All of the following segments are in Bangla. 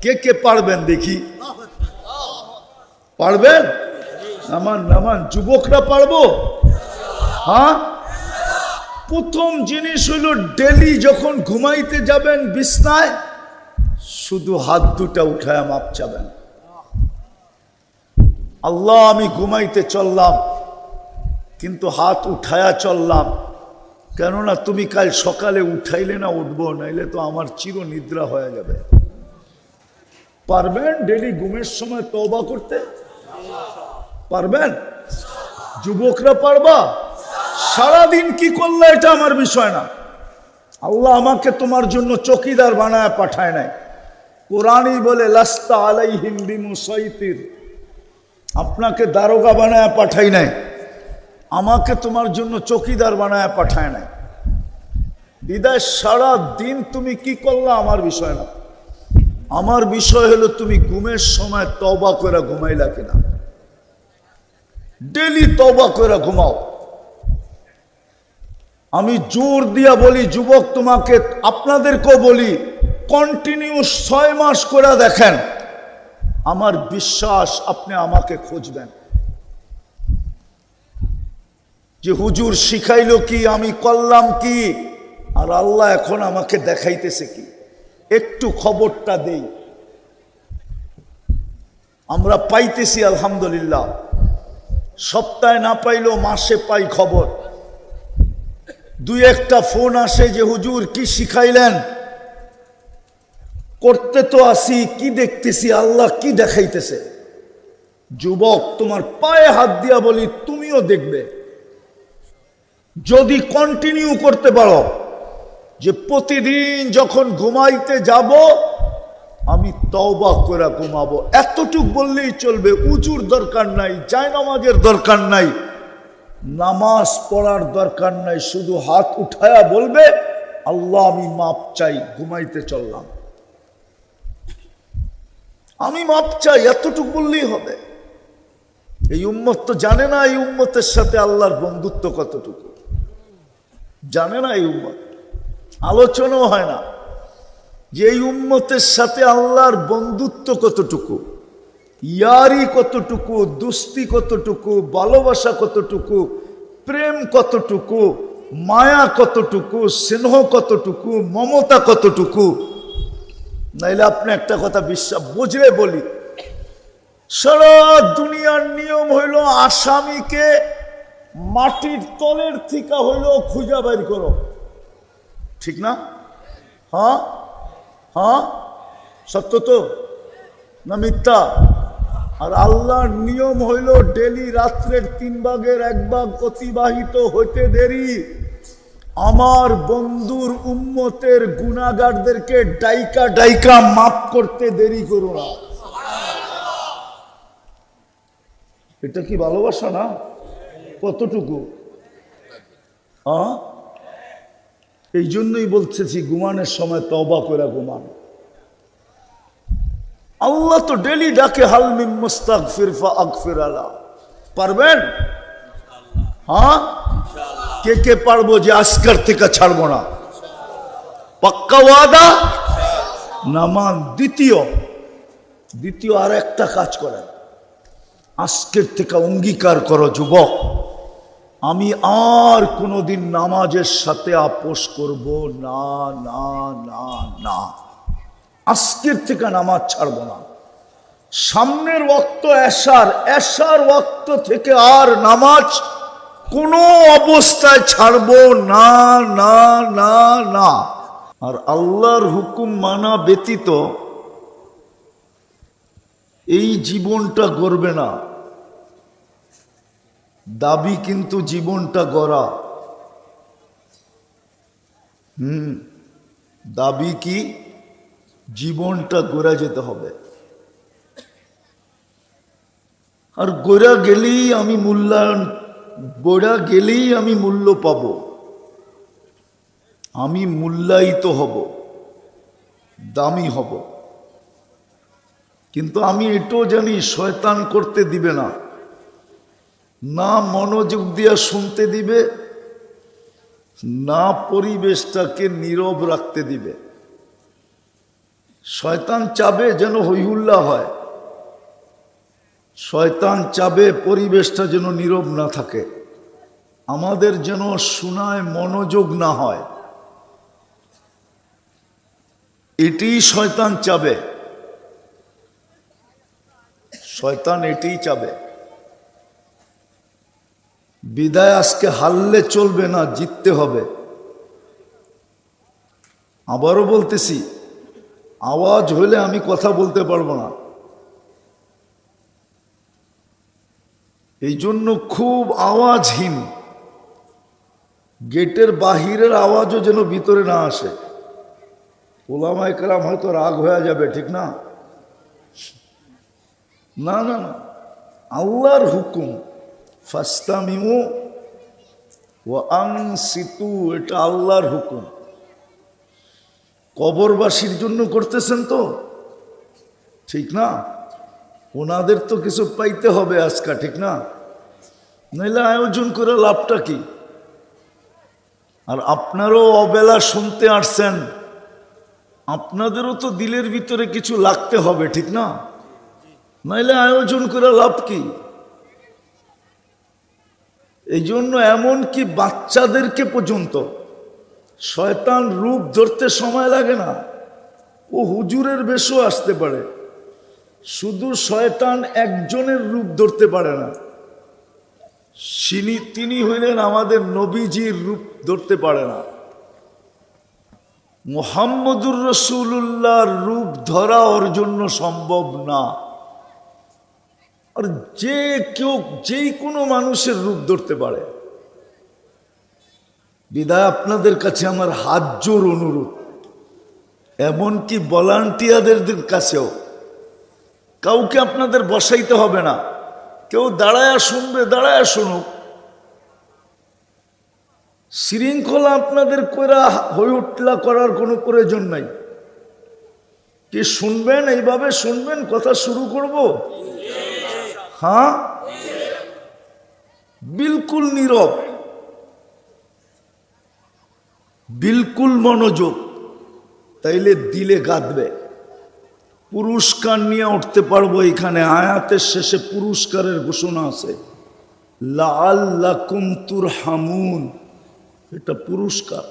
কে কে পারবেন দেখি? পারবেন? নামান নামান। যুবকরা পারবো? হ্যাঁ। প্রথম জিনিস হলো ডেলি যখন ঘুমাইতে যাবেন বিছনায় শুধু হাত দুটা উঠায় মাপ চাবেন। আল্লাহ আমি ঘুমাইতে চললাম কিন্তু হাত উঠায়া চললাম, কেননা তুমি কাল সকালে উঠাইলে না উঠবো, নাইলে তো আমার চির নিদ্রা হয়ে যাবে। পারবেন ডেলি ঘুমের সময় তওবা করতে? পারবেন? যুবকরা পারবা? সারাদিন কি করলে এটা আমার বিষয় না। আল্লাহ আমাকে তোমার জন্য চকিদার বানায় পাঠায় নাই। কোরআনই বলে লাস্তা আলাইহিম বিমুসাইতির, আপনাকে দারোগা বানায় পাঠাই নাই, আমাকে তোমার জন্য চকিদার বানায় পাঠায় নাই। বিদায় সারা দিন তুমি কি করলা আমার বিষয় না। আমার বিষয় হলো তুমি ঘুমের সময় তওবা করে ঘুমাইলা কিনা। ডেলি তওবা করে ঘুমাও। আমি জোর দিয়া বলি যুবক তোমাকে, আপনাদেরকেও বলি, কন্টিনিউ 6 মাস করে দেখেন, আমার বিশ্বাস আপনি আমাকে খুঁজবেন যে হুজুর শিখাইলো কি, আমি করলাম কি, আর আল্লাহ এখন আমাকে দেখাইতেছে কি। একটু খবরটা দেই। আমরা পাইতেছি আলহামদুলিল্লাহ, সপ্তাহে না পাইলেও মাসে পাই খবর। 2-1টা ফোন আসে যে হুজুর কি শিখাইলেন, করতে তো আসি, কি দেখতেছি আল্লাহ কি দেখাইতেছে। যুবক তোমার পায়ে হাত দিয়া বলি তুমিও দেখবে যদি কন্টিনিউ করতে পারো যে প্রতিদিন যখন ঘুমাইতে যাব আমি তওবা করে ঘুমাবো। এতটুক বললেই চলবে। উজুর দরকার নাই, জায়নামাজের দরকার নাই, নামাজ পড়ার দরকার নাই, শুধু হাত উঠায়া বলবে আল্লাহ আমি মাপ চাই, ঘুমাইতে চললাম, আমি মাপ চাই, এতটুক বললেই হবে। এই উম্মত তো জানে না এই উম্মতের সাথে আল্লাহর বন্ধুত্ব কতটুকু, জানে না এই উম্মত। আলোচনাও হয় না যে এই উম্মতের সাথে আল্লাহর বন্ধুত্ব কতটুকু, ইয়ারি কতটুকু, দুস্তি কতটুকু, ভালোবাসা কতটুকু, প্রেম কতটুকু, মায়া কতটুকু, স্নেহ কতটুকু, মমতা কতটুকু। নাইলে আপনি একটা কথা বিশ্বাস বুঝলে বলি, সারা দুনিয়ার নিয়ম হইল আসামিকে মাটির তলের থিকা হইল খুঁজা বের করো, ঠিক না? হ্যাঁ হ্যাঁ, সত্য তো না মিথ্যা? আর আল্লাহর নিয়ম হইল ডেলি রাত্রের 3 ভাগের 1 ভাগ অতিবাহিত হইতে দেরি আমার বন্ধুর উম্মতের গুনাহগারদেরকে ডাইকা ডাইকা মাফ করতে দেরি করো না। এটা কি ভালোবাসা না? কতটুকু? এই জন্যই বলতেছি ঘুমানোর সময় তওবা করে ঘুমান। আল্লাহ তো ডেলি ডাকে হাল মিন মুস্তাগফির ফাগফির আলা। পারবেন? হ্যাঁ, কে কে পারবো যে আজকের থেকে ছাড়বো না? পাক্কা ওয়াদা? নামান। দ্বিতীয় আর একটা কাজ করেন, আজকের থেকে অঙ্গীকার করো যুবক, আমি আর কোনোদিন নামাজের সাথে আপোষ করব না না না না। আজকের থেকে নামাজ ছাড়ব না। সামনের ওয়াক্ত এশার ওয়াক্ত থেকে আর নামাজ কোনো অবস্থায় ছাড়ব না না না না। আর আল্লাহর হুকুম মানা ব্যতীত এই জীবনটা গড়বে না। দাবি কিন্তু জীবনটা গড়া। দাবি কি? জীবনটা গড়া যেতে হবে। আর গড়া গেলেই আমি মূল্য পাব, আমি মূল্যায়িত হব, দামি হব। কিন্তু আমি এটাও জানি শয়তান করতে দিবে না, না মনোযোগ দিয়া শুনতে দিবে, না পরিবেশটাকে নীরব রাখতে দিবে। শয়তান চাবে যেন হইহুল্লা হয়, শয়তান চাবে পরিবেশটা যেন নীরব না থাকে, আমাদের যেন শোনায় মনোযোগ না হয়। এটি শয়তান চাবে, শয়তান এটিই চাবে। বিদায় আজকে হারলে চলবে না, জিততে হবে। আবারও বলতেছি, আওয়াজ হলে আমি কথা বলতে পারবো না। এই জন্য খুব আওয়াজহীন, গেটের বাহিরের আওয়াজও যেন ভিতরে না আসে। ওলামায়ে কেরাম হয়তো রাগ হয়ে যাবে, ঠিক না? না না না, আল্লাহর হুকুম, ফাস্তামিউ ওয়া আনসিতু, এটা আল্লাহর হুকুম। কবরবাসীর জন্য করতেছেন তো, ঠিক না? ওনাদের তো কিছু পাইতে হবে আজকে, ঠিক না? নইলে আয়োজন করে লাভটা কি? আর আপনারও অবেলা শুনতে আসছেন, আপনাদেরও তো দিলের ভিতরে কিছু লাগতে হবে, ঠিক না? নইলে আয়োজন করে লাভ কি? এই জন্য এমনকি বাচ্চাদেরকে পর্যন্ত শয়তান রূপ ধরতে সময় লাগে না। ও হুজুরের বেশও আসতে পারে, শুধু শয়তান একজনের রূপ ধরতে পারে না। তিনি হইলেন আমাদের নবীজির রূপ ধরতে পারে না। মুহাম্মদুর রাসূলুল্লাহর রূপ ধরা ওর জন্য সম্ভব না। আর যে কেউ যেই কোনো মানুষের রূপ ধরতে পারে। বিদায় আপনাদের কাছে আমার হাত জোর অনুরোধ, এমনকি ভলান্টিয়ারদের কাছেও, কাউকে আপনাদের বসাইতে হবে না। কেউ দাঁড়ায়া শুনবে, দাঁড়ায়া শুনুক। শৃঙ্খলা আপনাদের কইরা হই উঠলা করার কোনো প্রয়োজন নাই। কি শুনবেন? এইভাবে শুনবেন, কথা শুরু করব। হ্যাঁ, বিলকুল নীরব, বিলকুল মনোযোগ, তাইলে দিলে গাঁথবে। পুরস্কার নিয়ে উঠতে পারবো। এখানে আয়াতের শেষে পুরস্কারের ঘোষণা আছে, লাআল্লাকুম তুরহামুন, এটা পুরস্কার,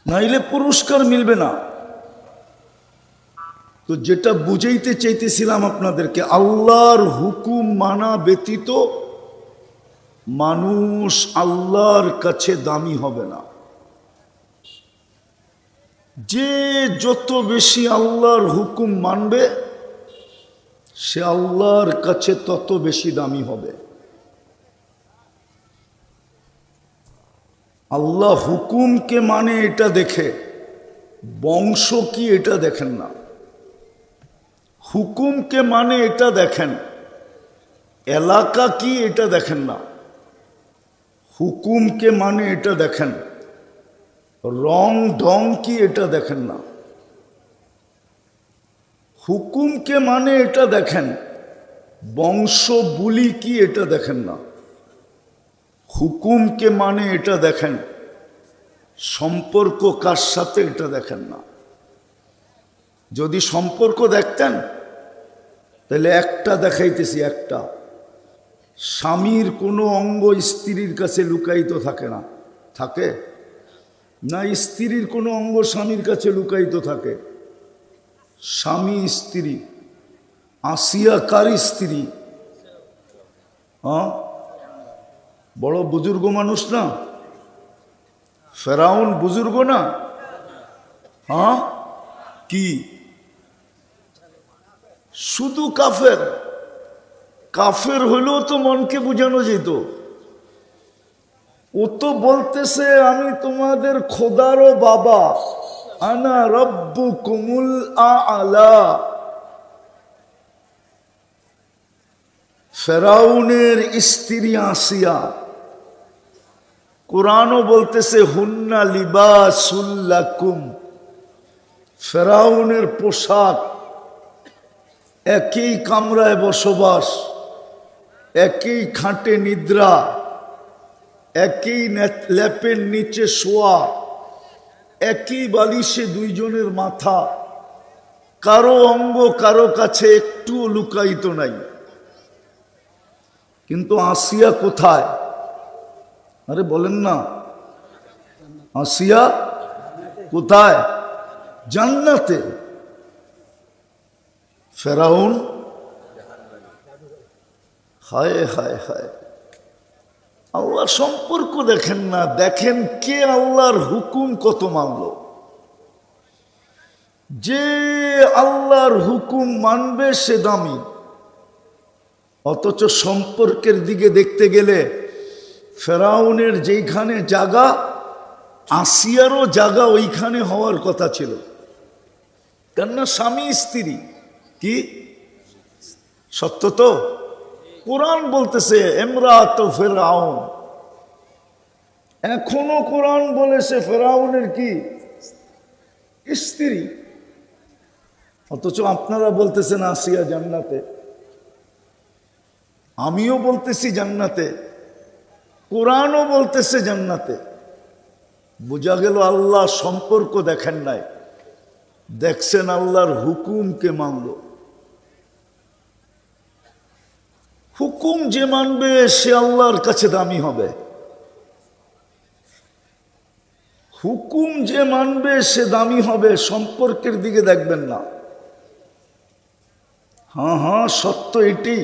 নাইলে পুরস্কার মিলবে না। তো যেটা বুঝাইতে চাইতেছিলাম আপনাদেরকে, আল্লাহর হুকুম মানা ব্যতীত মানুষ আল্লাহর কাছে দামি হবে না। যে যত বেশি আল্লাহর হুকুম মানবে, সে আল্লাহর কাছে তত বেশি দামি হবে। আল্লাহ হুকুমকে মানে এটা দেখে, বংশ কি এটা দেখেন না। হুকুমকে মানে এটা দেখেন, এলাকা কি এটা দেখেন না। হুকুমকে মানে এটা দেখেন, রং ঢং কি এটা দেখেন না। হুকুমকে মানে এটা দেখেন, বংশ বুলি কি এটা দেখেন না। হুকুমকে মানে এটা দেখেন, সম্পর্ক কার সাথে এটা দেখেন না। যদি সম্পর্ক দেখতেন তাহলে একটা দেখাইতেছি, একটা স্বামীর কোনো অঙ্গ স্ত্রীর কাছে লুকায়িত থাকে না, থাকে না? স্ত্রীর কোনো অঙ্গ স্বামীর কাছে লুকায়িত থাকে? স্বামী স্ত্রী, আসিয়া কার স্ত্রী? হ্যাঁ, বড় বুজুর্গ মানুষ না? ফেরাউন বুজুর্গ না? হ্যাঁ, কি শুধু কাফের? কাফের হইলেও তো মনকে বুঝানো যেত। ও তো বলতেছে আমি তোমাদের খোদারও বাবা, আনা রব্বুকুমুল আ'লা। ফেরাউনের স্ত্রী আসিয়া, কোরআনও বলতেছে হুন্না লিবাসুল লাকুম। ফেরাউনের পোশাক, একই কামরায় বসবাস, একই খাটে নিদ্রা, একই ল্যাপের নিচে শোয়া, একই বালিশে দুইজনের মাথা, কারো অঙ্গ কারো কাছে একটু লুকায়িত নাই। কিন্তু আসিয়া কোথায়? আরে বলেন না, আসিয়া কোথায়? জান্নাতে। ফেরাউন হায় হায় হায়। আল্লাহ সম্পর্ক দেখেন না, দেখেন কে আল্লাহর হুকুম কত মানল। যে আল্লাহর হুকুম মানবে সে দামি। অথচ সম্পর্কের দিকে দেখতে গেলে ফেরাউনের যেখানে জায়গা, আসিয়ারও জায়গা ওইখানে হওয়ার কথা ছিল। কেননা স্বামী স্ত্রী কি সত্য তো? কোরআন বলতেছে ইমরাত ফিরআউন, এখনো কোরআন বলেছে ফেরাউনের কি স্ত্রী। অথচ আপনারা বলতেছেন আসিয়া জান্নাতে, আমিও বলতেছি জান্নাতে, কোরআনও বলতেছে জান্নাতে। বোঝা গেল আল্লাহ সম্পর্ক দেখেন নাই, দেখছেন আল্লাহর হুকুমকে মানল। হুকুম যে মানবে সে আল্লাহর কাছে দামি হবে। হুকুম যে মানবে সে দামি হবে, সম্পর্কের দিকে দেখবেন না। হ্যাঁ হ্যাঁ, সত্য এটি।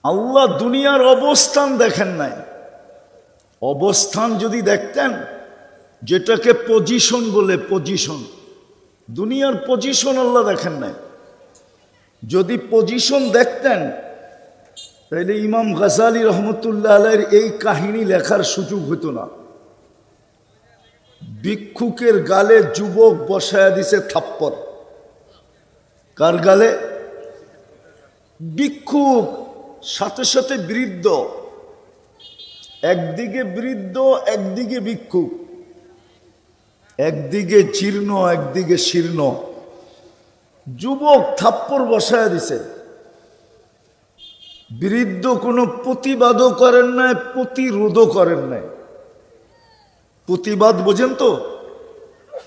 আল্লাহ দুনিয়ার অবস্থান দেখেন নাই। অবস্থান যদি দেখতেন, যেটাকে পজিশন বলে, পজিশন, দুনিয়ার পজিশন আল্লাহ দেখেন নাই। যদি পজিশন দেখতেন তাহলে ইমাম গাজালি রহমতুল্লাহ আলাইহির এই কাহিনী লেখার সুযোগ হতো না। ভিক্ষুকের গালে যুবক বসায়া দিছে থাপ্পড়। কার গালে? ভিক্ষুক, সাথে সাথে বৃদ্ধ। একদিকে বৃদ্ধ, একদিকে ভিক্ষুক, একদিকে জীর্ণ, একদিকে শীর্ণ। যুবক থাপ্পড় বসায়া দিছে। বৃদ্ধ কোনো প্রতিবাদও করেন নাই, প্রতিরোধও করেন নাই। প্রতিবাদ বোঝেন তো?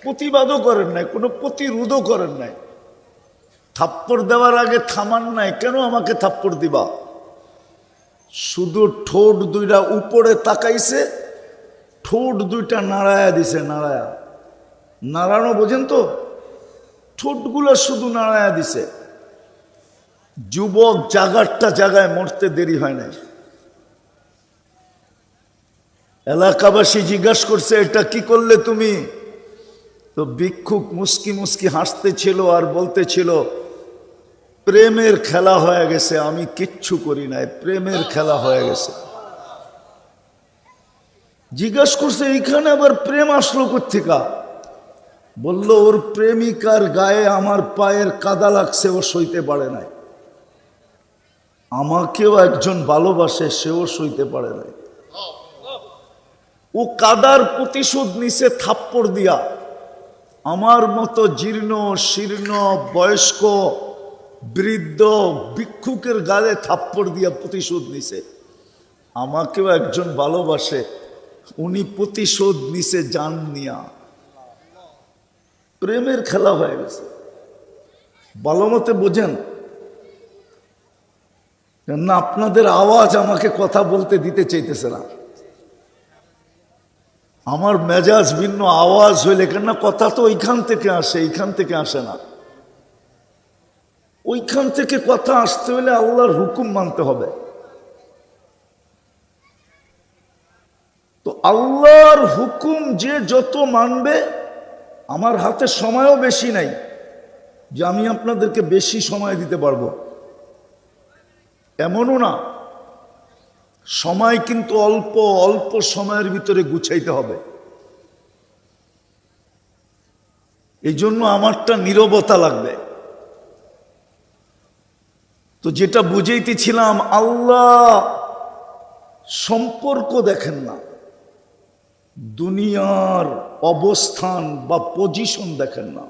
প্রতিবাদও করেন নাই, কোনো প্রতিরোধও করেন নাই। থাপ্পড় দেওয়ার আগে থামান নাই, কেন আমাকে থাপ্পড় দিবা? শুধু ঠোঁট দুইটা উপরে তাকাইছে, ঠোঁট দুইটা নাড়ায়া দিছে। নাড়ায়া, নাড়ানো বোঝেন তো? ঠোঁটগুলো শুধু নাড়ায়া দিছে। যুবক জাগারটা জায়গায় মরতে দেরি হয় নাই। এলাকাবাসী জিজ্ঞাসা করছে, এটা কি করলে তুমি? তো ভিক্ষুক মুস্কি মুস্কি হাসতেছিল আর বলতেছিল, প্রেমের খেলা হয়ে গেছে, আমি কিচ্ছু করি নাই, প্রেমের খেলা হয়ে গেছে। জিজ্ঞাসা করছে, এইখানে আবার প্রেম আসলো কোত্থেকা? বলল, ওর প্রেমিকার গায়ে আমার পায়ের কাদা লাগছে, ও সইতে পারে নাই। আমাকেও একজন ভালোবাসে, সেও সইতে পারে নাই। ও কাদার প্রতিশোধ নিছে থাপ্পড় দিয়া। আমার মতো জীর্ণ শীর্ণ বয়স্ক বৃদ্ধ ভিক্ষুকের গালে থাপ্পড় দিয়া প্রতিশোধ নিছে। আমাকেও একজন ভালোবাসে, উনি প্রতিশোধ নিছে জান নিয়া। প্রেমের খেলা হয়ে গেছে। ভালো মতে বোঝেন না? আপনাদের আওয়াজ আমাকে কথা বলতে দিতে চাইতেছে না। আমার মেজাজ ভিন্ন আওয়াজ হইলে, কেন কথা তো ওইখান থেকে আসে, এইখান থেকে আসে না। ওইখান থেকে কথা আসতে হলে আল্লাহর হুকুম মানতে হবে। তো আল্লাহর হুকুম যে যত মানবে, আমার হাতে সময়ও বেশি নাই যে আমি আপনাদেরকে বেশি সময় দিতে পারবো, এমনও না। সময় কিন্তু অল্প অল্প সময়ের ভিতরে গুছাইতে হবে। এই জন্য আমারটা নীরবতা লাগবে। তো যেটা বুঝাইতেছিলাম, আল্লাহ সম্পর্ক দেখেন না, দুনিয়ার অবস্থান বা পজিশন দেখেন না।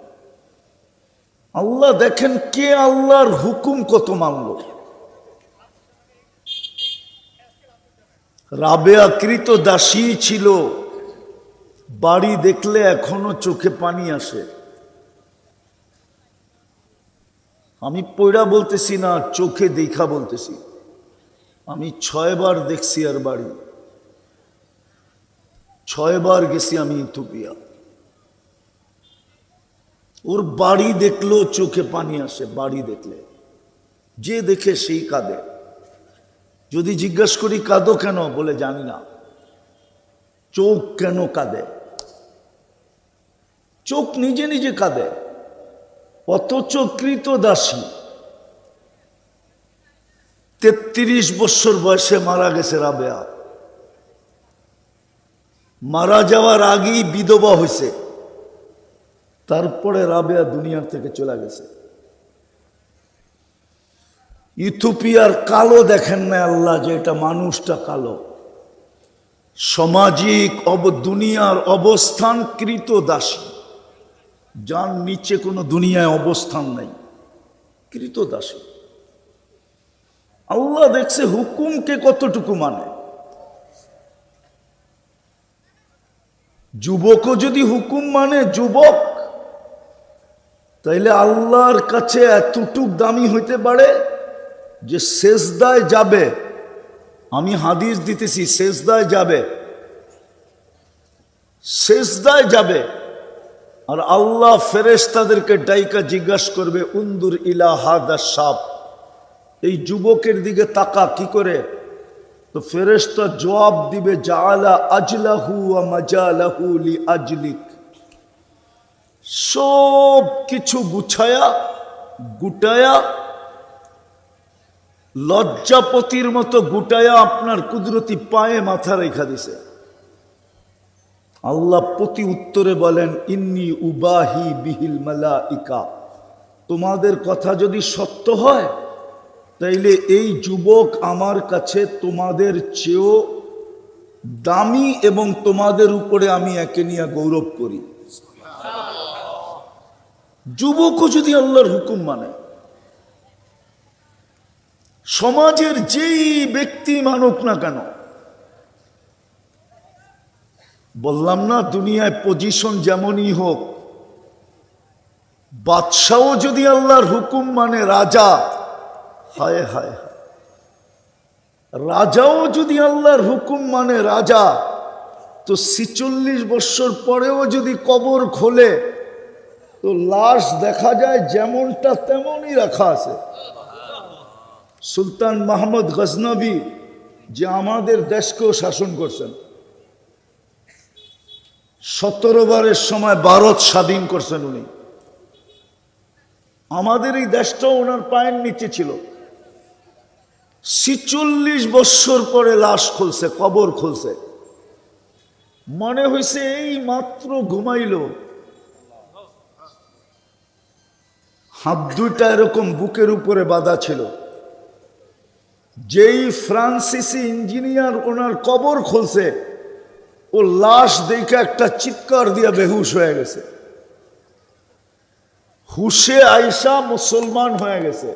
আল্লাহ দেখেন কে আল্লাহর হুকুম কত মানল। রাবেয়া কৃত দাসী ছিল, বাড়ি দেখলে এখনো চোখে পানি আসে। আমি পয়রা বলতেছি না, চোখে দেখা বলতেছি। আমি 6 বার দেখছি আর বাড়ি, 6 বার গেছি আমি ইথিওপিয়া। ওর বাড়ি দেখলেও চোখে পানি আসে। বাড়ি দেখলে যে দেখে সেই কাঁদে। যদি জিজ্ঞাসা করি কাঁদো কেন, বলে জানি না। চোখ কেন কাঁদে? চোখ নিজে নিজে কাঁদে। অথচ কৃতদাসী 33 বছর বয়সে মারা গেছে রাবেয়া। মারা যাওয়ার আগেই বিধবা হয়েছে। তারপরে রাবেয়া দুনিয়ার থেকে চলে গেছে। ইথিওপিয়ার কালো দেখেন না আল্লাহ, যে এটা মানুষটা কালো। সামাজিক দুনিয়ার অবস্থান কৃতদাসী, যার নিচে কোনো দুনিয়ায় অবস্থান নাই, কৃতদাসী। আল্লাহ দেখছে হুকুমকে কতটুকু মানে। যুবকও যদি হুকুম মানে, যুবক, তাইলে আল্লাহর কাছে এতটুক দামি হইতে পারে যে সেজদায় যাবে। আমি হাদিস দিতেছি, সেজদায় যাবে, সেজদায় যাবে। আর আল্লাহ ফেরেশতাদেরকে ডাইকা জিজ্ঞাসা করবে, উনদুর ইলা হাদা শাব, এই যুবকের দিকে তাকা, কি করে? তো ফেরেশতা জবাব দিবে, জাআলা আজলাহু ওয়া মাজালাহু লি আজলিক। সব কিছু গুটায়া লজ্জাপতির মতো গুটায়া আপনার কুদরতি পায়ে মাথা রেখা দিছে। আল্লাহ প্রতি উত্তরে বলেন, ইন্নী উবাহি বিহিল মালাইকা, তোমাদের কথা যদি সত্য হয় তাইলে এই যুবক আমার কাছে তোমাদের চেয়েও দামি, এবং তোমাদের উপরে আমি একে নিয়ে গৌরব করি। যুবকও যদি আল্লাহর হুকুম মানে, সমাজের যেই ব্যক্তি মানুক না কেন, বললাম না দুনিয়ায় পজিশন যেমনই হোক, বাদশাও যদি আল্লাহর হুকুম মানে, রাজা, হায় হায়, রাজাও যদি আল্লাহর হুকুম মানে, রাজা, তো 46 বছর পরেও যদি কবর খোলে তো লাশ দেখা যায় যেমনটা তেমনই রাখা আছে। সুলতান মাহমুদ গজনবী, যে আমাদের দেশকেও শাসন করছেন, 17 বারের সময় ভারত স্বাধীন করছেন উনি। আমাদের এই দেশটাও ওনার পায়ের নিচে ছিল। 46 বছর পরে লাশ খুলছে, কবর খুলছে। মনে হয়েছে এই মাত্র ঘুমাইল। হাত দুইটা এরকম বুকের উপরে বাঁধা ছিল। যেই ফ্রান্সিসি ইঞ্জিনিয়ার ওনার কবর খুলছে, ও লাশ দেখে একটা চিৎকার দিয়া বেহুশ হয়ে গেছে। হুশে আইসা মুসলমান হয়ে গেছে।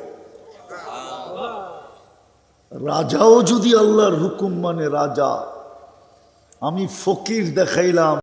রাজাও যদি আল্লাহর হুকুম মানে, রাজা, আমি ফকির দেখাইলাম।